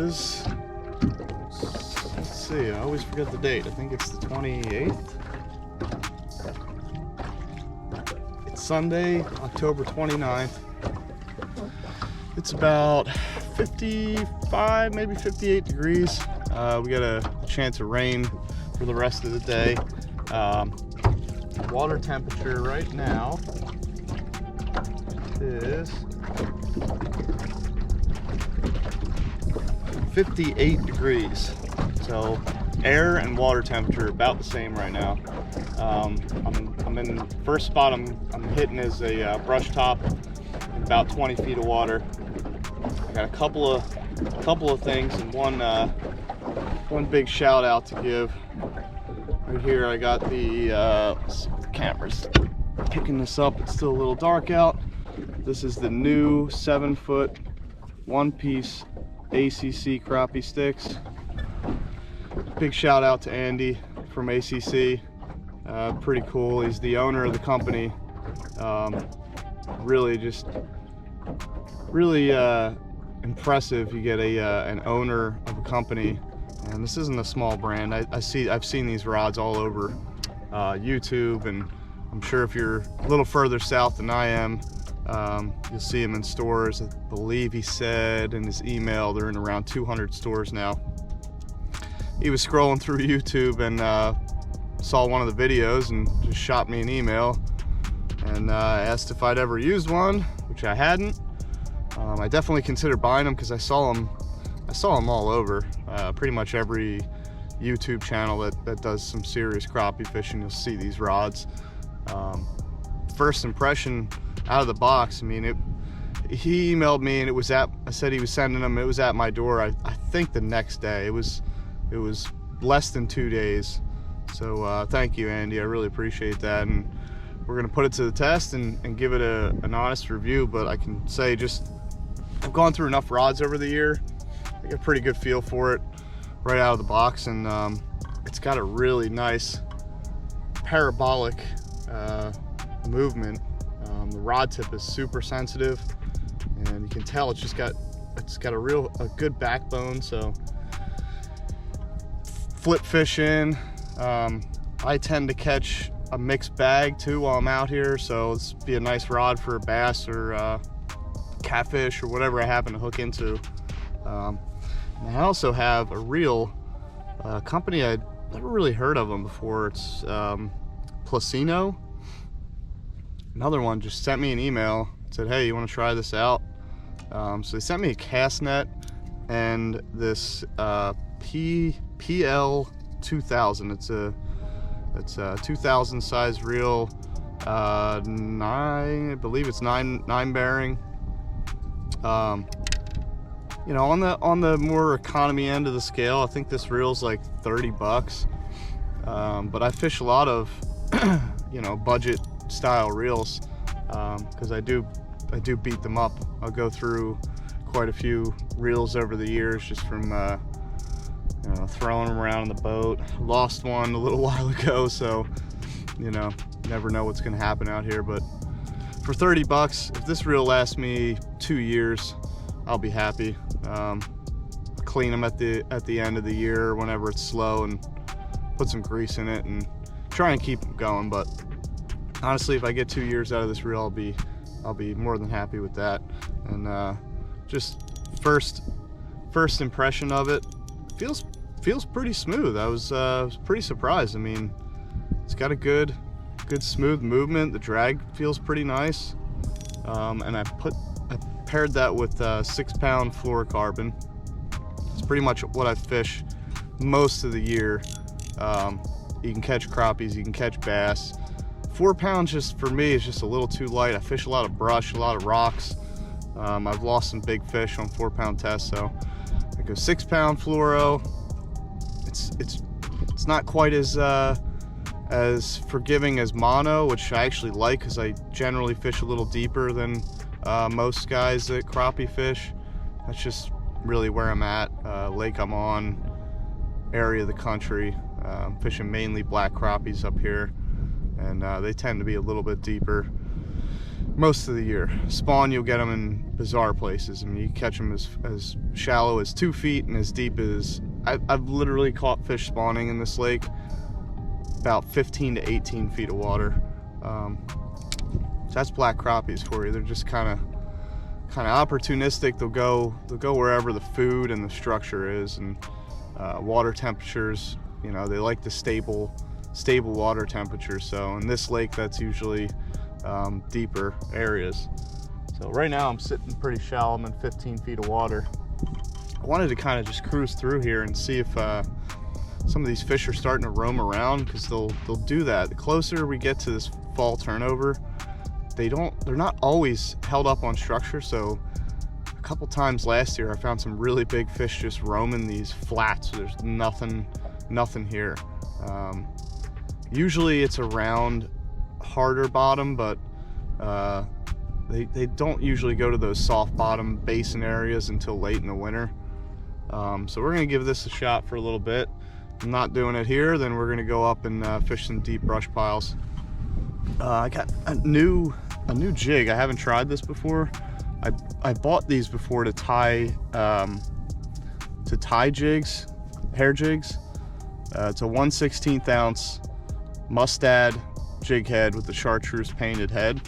is, let's see, I always forget the date. I think it's the 28th. It's Sunday, October 29th. It's about 55, maybe 58 degrees. We got a chance of rain for the rest of the day. Water temperature right now is 58 degrees. So air and water temperature about the same right now. I'm in the first spot I'm hitting is a brush top in about 20 feet of water. I got a couple of things, and one big shout out to give. Right here I got the let's see if the camera's picking this up. It's still a little dark out. This is the new 7-foot one-piece ACC Crappie Stix. Big shout out to Andy from ACC. Pretty cool. He's the owner of the company. Really impressive. You get an owner of a company, and this isn't a small brand. I've seen these rods all over YouTube, and I'm sure if you're a little further south than I am, you'll see them in stores. I believe he said in his email they're in around 200 stores now. He was scrolling through YouTube and saw one of the videos and just shot me an email and asked if I'd ever used one, which I hadn't. I definitely considered buying them because I saw them all over. Pretty much every YouTube channel that does some serious crappie fishing, you'll see these rods. First impression out of the box, I mean, he emailed me and I said he was sending them. It was at my door, I think the next day. It was less than 2 days. So thank you, Andy. I really appreciate that. And we're gonna put it to the test and give it an honest review. But I can say, I've gone through enough rods over the year. I get a pretty good feel for it right out of the box, and it's got a really nice parabolic movement. The rod tip is super sensitive, and you can tell it's got a good backbone. So flip fishing, I tend to catch a mixed bag too while I'm out here, so it's be a nice rod for a bass or catfish or whatever I happen to hook into. And I also have a reel company. I'd never really heard of them before. It's PLUSINNO. Another one just sent me an email, said, hey, you want to try this out? So they sent me a cast net and this PL 2000. It's a 2000 size reel, I believe it's nine bearing. You know, on the more economy end of the scale, I think this reel's like 30 bucks. But I fish a lot of you know, budget style reels, because I do beat them up. I'll go through quite a few reels over the years just from you know, throwing them around in the boat. Lost one a little while ago, so you know, never know what's gonna happen out here. But for 30 bucks, if this reel lasts me 2 years, I'll be happy. Clean them at the end of the year whenever it's slow, and put some grease in it and try and keep them going. But honestly, if I get 2 years out of this reel, I'll be more than happy with that. And just first impression of it, feels pretty smooth. I was pretty surprised. I mean, it's got a good smooth movement. The drag feels pretty nice. And I paired that with 6-pound fluorocarbon. It's pretty much what I fish most of the year. You can catch crappies, you can catch bass. 4 pounds just for me is just a little too light. I fish a lot of brush, a lot of rocks. I've lost some big fish on 4-pound tests, so I go 6-pound fluoro. It's not quite as forgiving as mono, which I actually like because I generally fish a little deeper than most guys that crappie fish. That's just really where I'm at. Lake I'm on, area of the country. Fishing mainly black crappies up here, and they tend to be a little bit deeper. most of the year. Spawn, you'll get them in bizarre places. I mean, you catch them as shallow as 2 feet and as deep as, I've literally caught fish spawning in this lake about 15 to 18 feet of water. So that's black crappies for you. They're just kind of opportunistic. They'll go wherever the food and the structure is, and water temperatures, you know, they like the stable water temperature. So in this lake, that's usually deeper areas. So right now I'm sitting pretty shallow. I'm in 15 feet of water. I wanted to kind of just cruise through here and see if some of these fish are starting to roam around, because they'll do that. The closer we get to this fall turnover, they're not always held up on structure. So a couple times last year I found some really big fish just roaming these flats. There's nothing here. Usually it's around harder bottom, but they don't usually go to those soft bottom basin areas until late in the winter. So we're gonna give this a shot for a little bit. If I'm not doing it here, then we're gonna go up and fish some deep brush piles. I got a new jig. I haven't tried this before. I bought these before to tie jigs, hair jigs. It's a 1/16 ounce mustad jig head with the chartreuse painted head,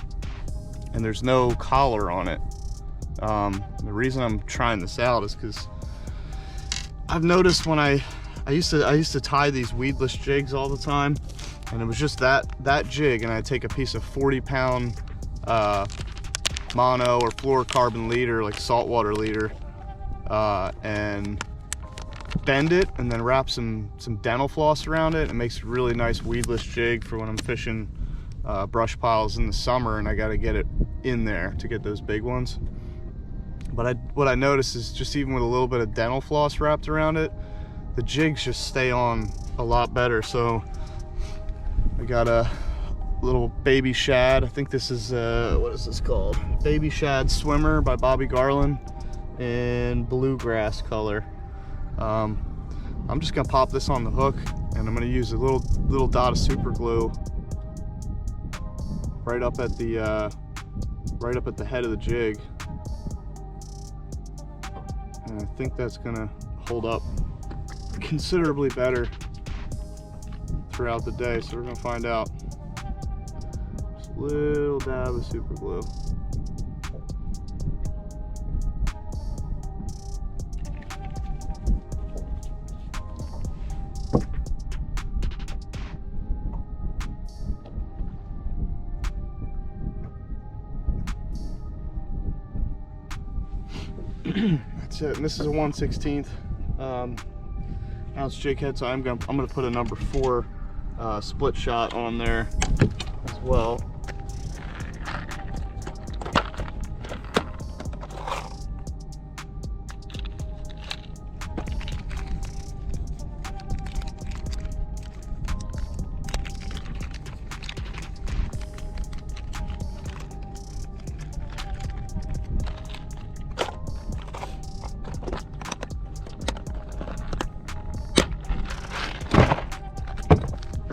and there's no collar on it. The reason I'm trying this out is because I've noticed when I used to tie these weedless jigs all the time, and it was just that jig, and I'd take a piece of 40-pound mono or fluorocarbon leader, like saltwater leader, and bend it and then wrap some dental floss around it. It makes a really nice weedless jig for when I'm fishing brush piles in the summer and I got to get it in there to get those big ones. But what I noticed is, just even with a little bit of dental floss wrapped around it, the jigs just stay on a lot better. So I got a little baby shad. I think this is what is this called? Baby shad swimmer by Bobby Garland in bluegrass color. I'm just gonna pop this on the hook, and I'm gonna use a little dot of super glue right up at the head of the jig, and I think that's gonna hold up considerably better throughout the day. So we're gonna find out. Just a little dab of super glue. That's it. And this is a 1/16 ounce jig head, so I'm gonna put a number 4 split shot on there as well.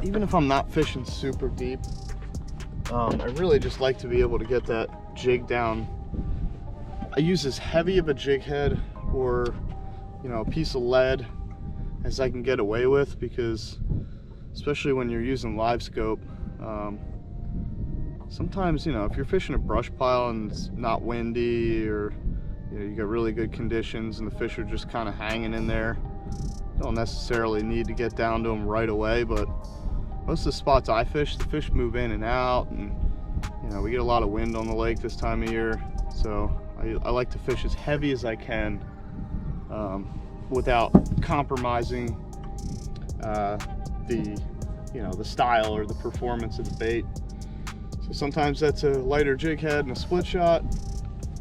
Even if I'm not fishing super deep, I really just like to be able to get that jig down. I use as heavy of a jig head or, you know, a piece of lead as I can get away with, because especially when you're using live scope, sometimes, you know, if you're fishing a brush pile and it's not windy, or you know, you got really good conditions and the fish are just kind of hanging in there, you don't necessarily need to get down to them right away. But most of the spots I fish, the fish move in and out, and you know, we get a lot of wind on the lake this time of year. So I like to fish as heavy as I can without compromising the style or the performance of the bait. So sometimes that's a lighter jig head and a split shot.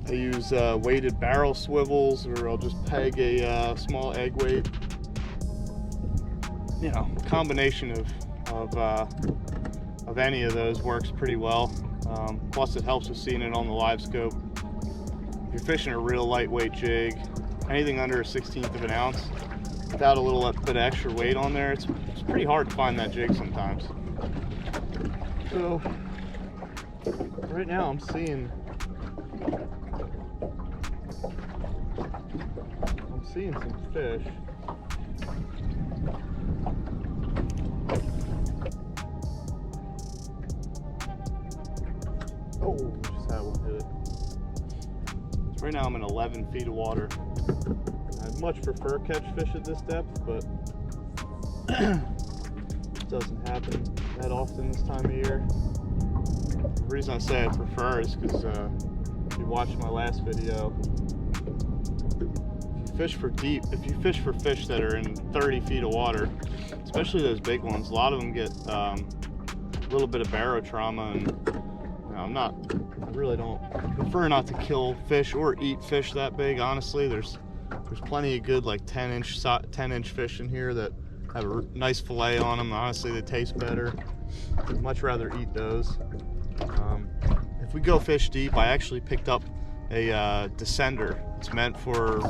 I use weighted barrel swivels, or I'll just peg a small egg weight. You know, a combination of any of those works pretty well. Plus it helps with seeing it on the live scope. If you're fishing a real lightweight jig, anything under a 1/16 of an ounce, without a little bit of extra weight on there, it's pretty hard to find that jig sometimes. So Right now I'm seeing some fish. Oh, just had one hit it. So right now I'm in 11 feet of water. I'd much prefer catch fish at this depth, but it doesn't happen that often this time of year. The reason I say I prefer is because if you watched my last video, if you fish for fish that are in 30 feet of water, especially those big ones, a lot of them get a little bit of barotrauma, and I really don't prefer not to kill fish or eat fish that big. Honestly, there's plenty of good like 10-inch fish in here that have a nice fillet on them. Honestly, they taste better. I'd much rather eat those. If we go fish deep, I actually picked up a descender. It's meant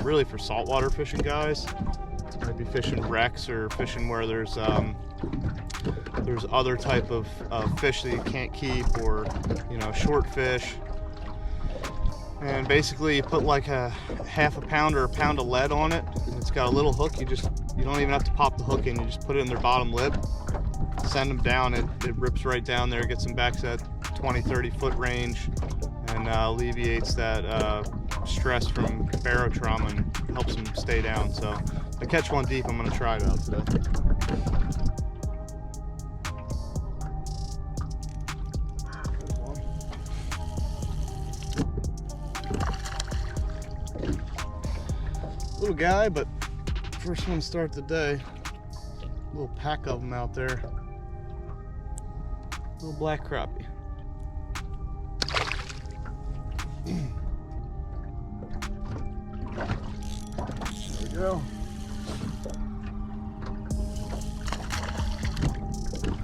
really for saltwater fishing guys. Might be fishing wrecks or fishing where there's other type of fish that you can't keep, or short fish. And basically you put like a half a pound or a pound of lead on it, and it's got a little hook. You don't even have to pop the hook in, you just put it in their bottom lip, send them down, it rips right down there, gets them back to that 20-30 foot range, and alleviates that stress from barotrauma and helps them stay down. So if I catch one deep, I'm going to try it out today. Little guy, but first one to start the day. Little pack of them out there. Little black crappie. There we go.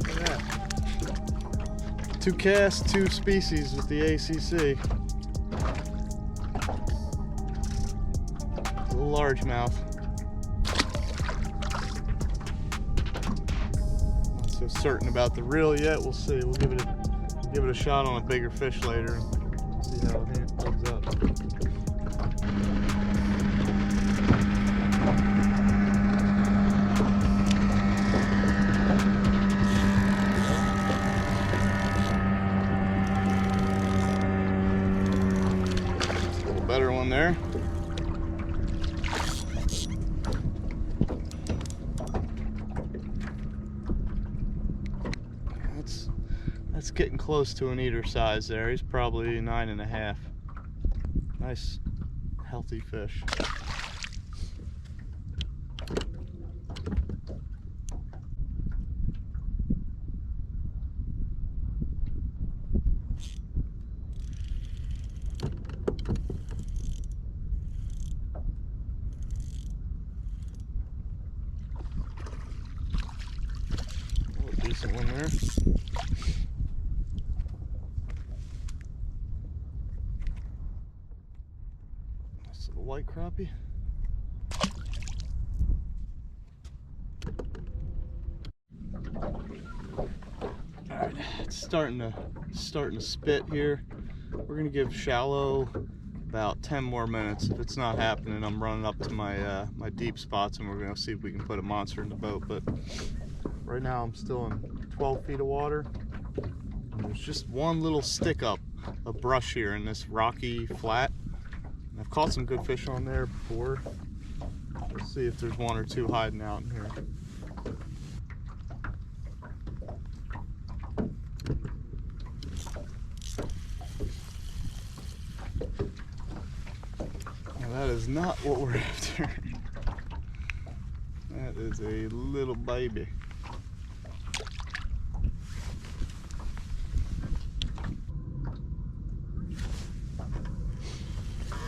Look at that. 2 casts, 2 species with the ACC. Largemouth. Not so certain about the reel yet. We'll see. We'll give it a shot on a bigger fish later and see how it holds up. A little better one there. That's getting close to an eater size there. He's probably 9.5. Nice, healthy fish. Oh, decent one there. White crappie. Alright, it's starting to spit here. We're gonna give shallow about 10 more minutes. If it's not happening, I'm running up to my my deep spots, and we're gonna see if we can put a monster in the boat. But right now I'm still in 12 feet of water, and there's just one little stick up of brush here in this rocky flat. I've caught some good fish on there before. Let's see if there's 1 or 2 hiding out in here. Now that is not what we're after. That is a little baby.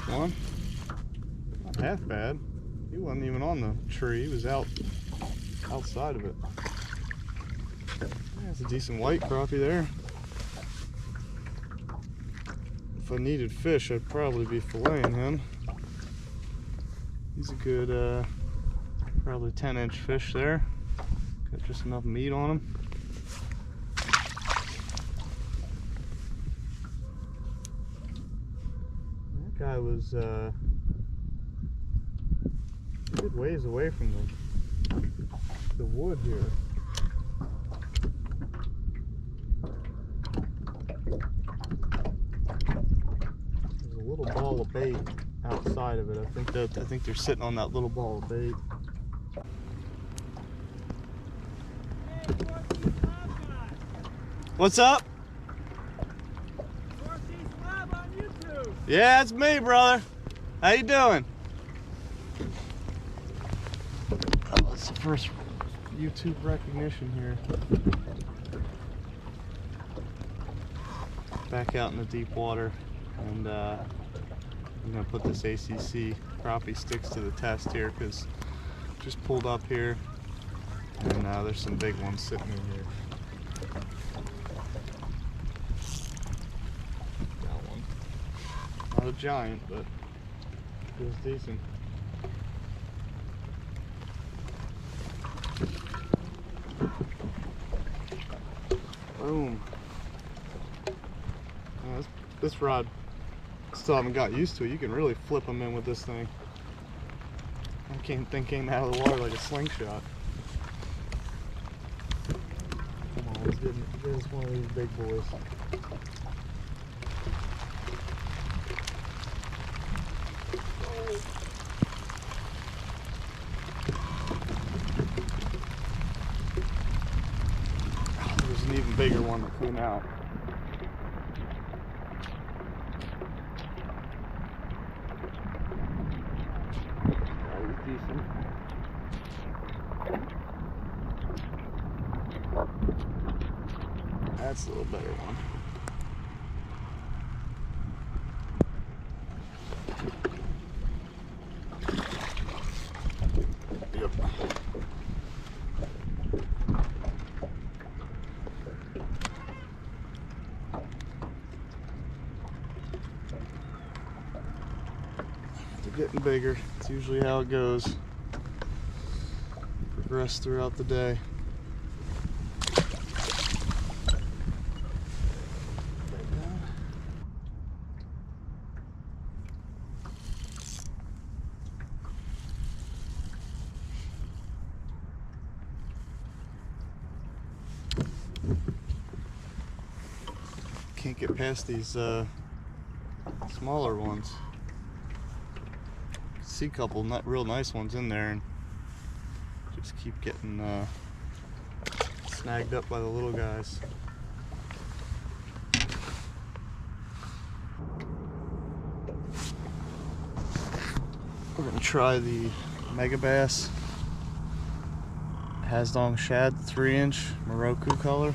One. Not half bad. He wasn't even on the tree. He was outside of it. That's a decent white crappie there. If I needed fish, I'd probably be filleting him. He's a good, probably 10-inch fish there. Got just enough meat on him. guy was a good ways away from the wood here. There's a little ball of bait outside of it. I think they're sitting on that little ball of bait. What's up? Yeah, it's me, brother. How you doing? Oh, it's the first YouTube recognition here. Back out in the deep water, and I'm gonna put this ACC Crappie Stix to the test here, because just pulled up here, and there's some big ones sitting in here. Not a giant, but feels decent. Boom. This rod, still haven't got used to it. You can really flip them in with this thing. That thing came out of the water like a slingshot. Come on, let's get us one of these big boys. There's an even bigger one that came out. That was decent. That's a little better one. Yep. They're getting bigger. It's usually how it goes. Progress throughout the day. Can't get past these smaller ones. See a couple real nice ones in there, and just keep getting snagged up by the little guys. We're gonna try the Mega Bass Hasdong Shad 3-inch Morocco color.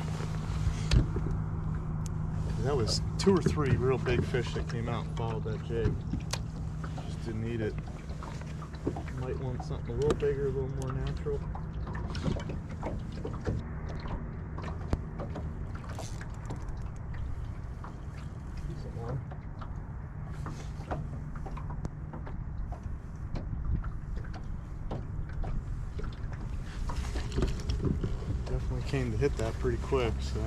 That was 2 or 3 real big fish that came out and followed that jig. Just didn't eat it. Might want something a little bigger, a little more natural. Decent one. Definitely came to hit that pretty quick, so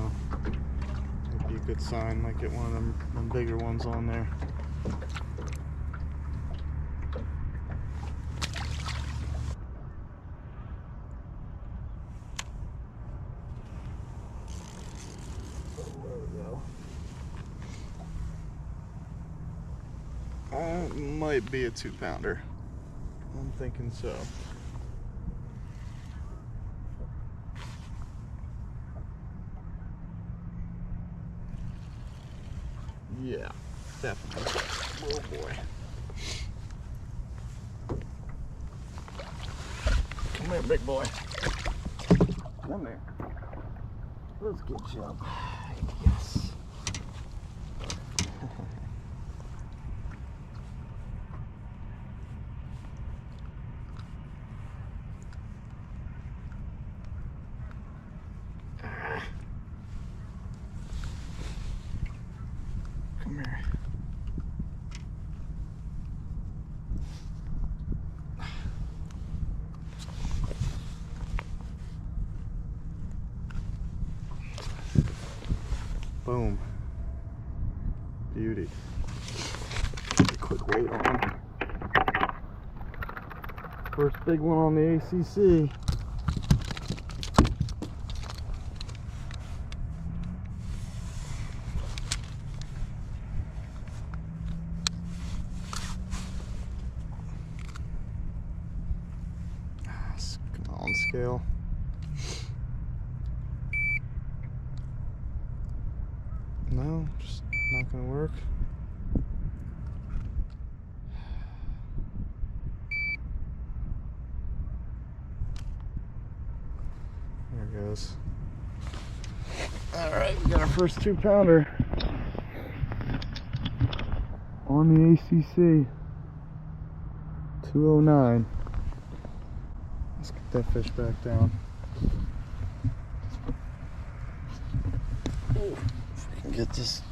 be a good sign. Might get one of them bigger ones on there. There we go. Might be a 2-pounder. I'm thinking so. Yeah, definitely. Oh boy. Come here, big boy. Come here. Let's get you up. Yes. Come here. Boom. Beauty. Pretty quick First big one on the ACC. Come on, scale. No, just not gonna work. There it goes. All right, we got our first 2-pounder on the ACC. 209. Let's get that fish back down. Ooh, if we can get this.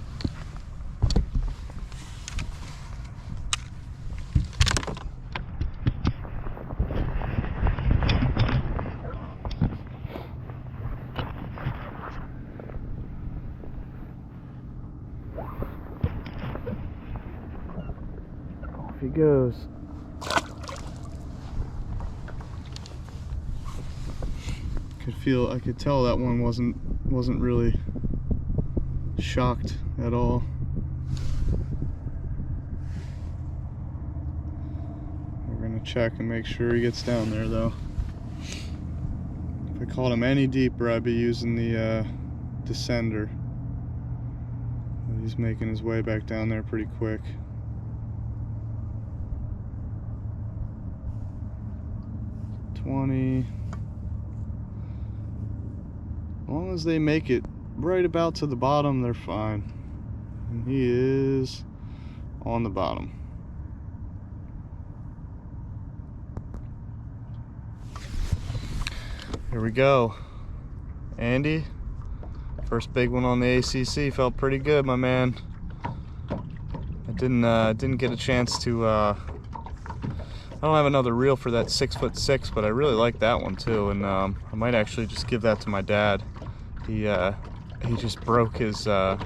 Off he goes. I could tell that one wasn't really shocked at all. We're gonna check and make sure he gets down there though. If I caught him any deeper, I'd be using the descender. He's making his way back down there pretty quick. As long as they make it right about to the bottom, they're fine. And he is on the bottom. Here we go. Andy, first big one on the ACC. Felt pretty good, my man. I didn't get a chance to I don't have another reel for that 6'6", but I really like that one too, and I might actually just give that to my dad. He just broke his little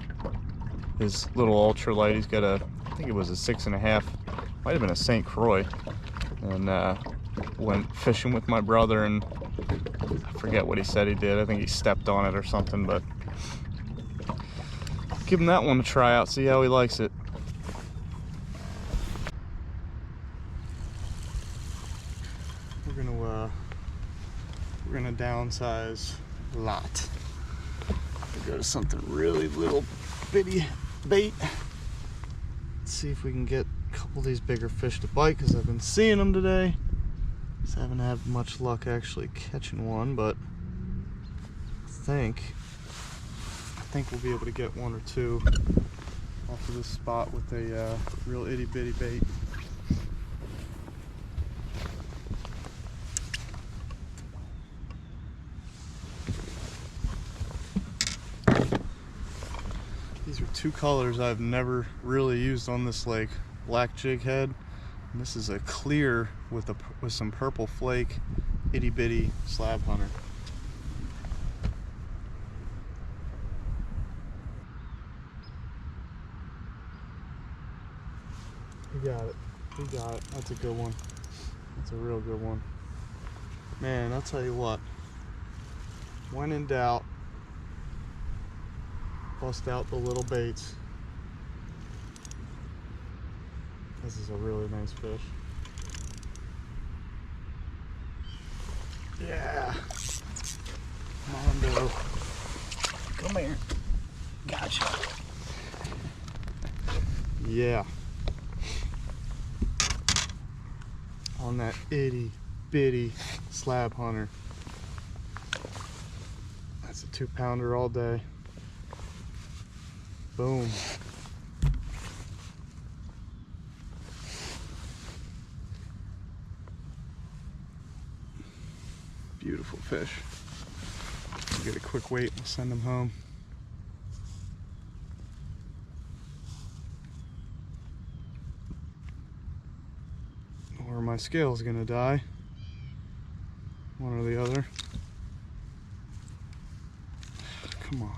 ultralight. He's got I think it was a 6.5, might have been a St. Croix, and went fishing with my brother, and I forget what he said he did. I think he stepped on it or something, but give him that one a try out, see how he likes it. We're gonna downsize a lot. Go to something really little bitty bait. Let's see if we can get a couple of these bigger fish to bite, because I've been seeing them today. Just haven't had much luck actually catching one, but I think we'll be able to get one or two off of this spot with a real itty bitty bait. These are two colors I've never really used on this lake. Black jig head, and this is a clear with some purple flake, itty bitty slab hunter. He got it. He got it. That's a good one. That's a real good one. Man, I'll tell you what. When in doubt, bust out the little baits. This is a really nice fish. Yeah. Mondo. Come here. Gotcha. Yeah. On that itty bitty slab hunter. That's a 2-pounder all day. Boom. Beautiful fish. We'll get a quick weight, we'll send them home. Or my scale's gonna die. One or the other. Come on.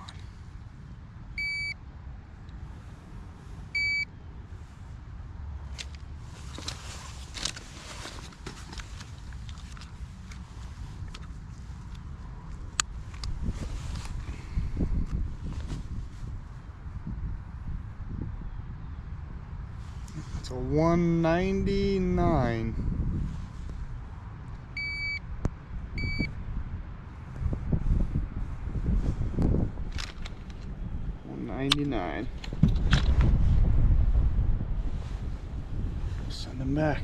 a 199. 199. Send him back.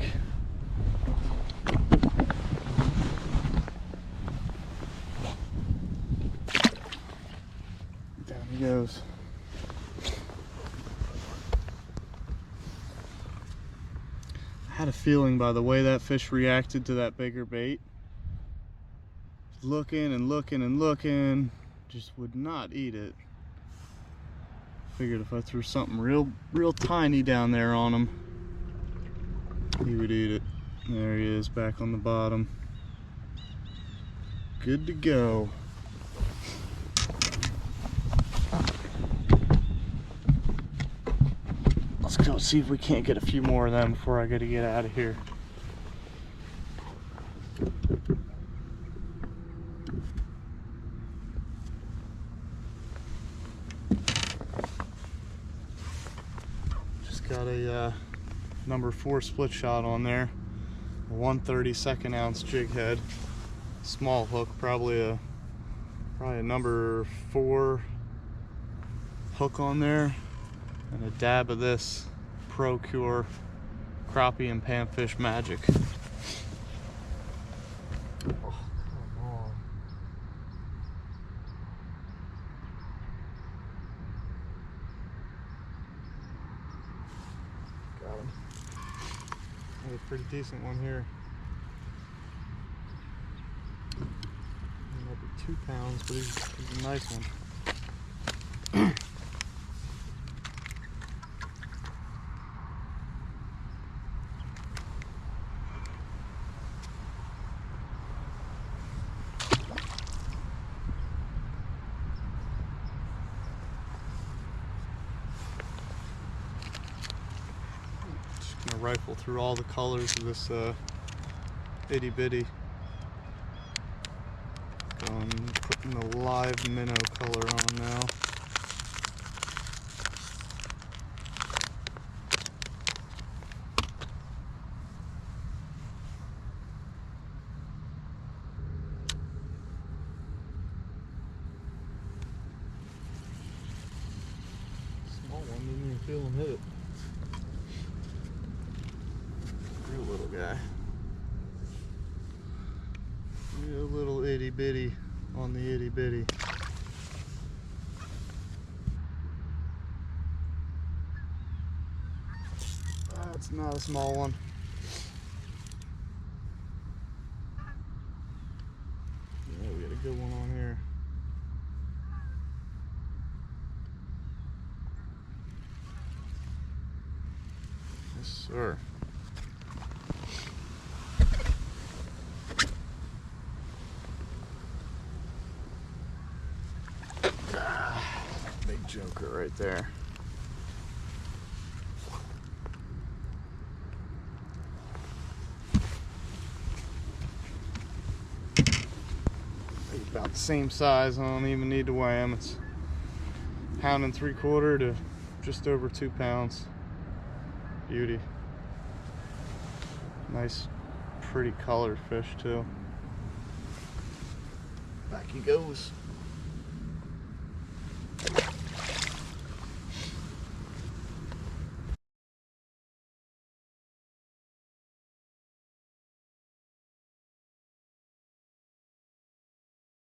Down he goes. I had a feeling by the way that fish reacted to that bigger bait. Looking and looking and looking, just would not eat it. Figured if I threw something real tiny down there on him, he would eat it. There he is, back on the bottom. Good to go. Let's go see if we can't get a few more of them before I gotta get out of here. Just got a number 4 split shot on there, a 1/32 ounce jig head, small hook, probably a number 4 hook on there, and a dab of this Pro Cure crappie and panfish magic. Oh, come on. Got him. Got a pretty decent one here. He might be 2 pounds, but he's a nice one. Rifle through all the colors of this itty bitty. Putting the live minnow color on now. Small one, didn't even feel him hit it. Little guy. A little itty bitty on the itty bitty. That's not a small one. Yeah, we got a good one on here. Yes, sir. Big joker right there. He's about the same size. I don't even need to weigh him. It's 1 3/4 to just over 2 pounds. Beauty. Nice, pretty colored fish too. Back he goes.